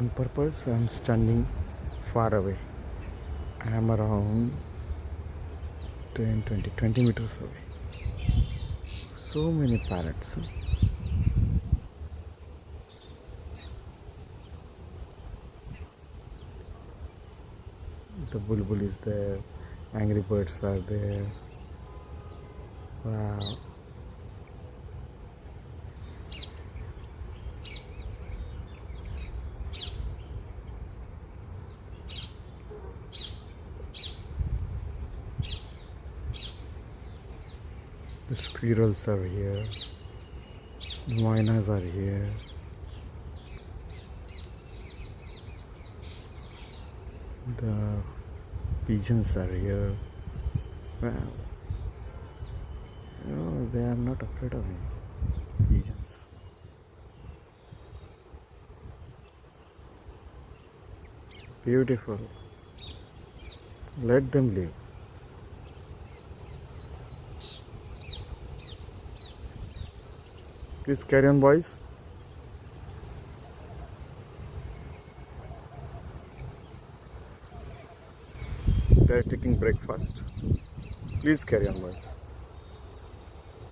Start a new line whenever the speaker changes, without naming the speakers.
On purpose, I'm standing far away. I am around 10, 20 meters away. So many parrots. The bulbul is there, angry birds are there. Wow. The squirrels are here, the mynas are here, the pigeons are here. Wow. Oh, they are not afraid of me. Pigeons. Beautiful. Let them live. Please carry on, boys. They are taking breakfast. Please carry on, boys.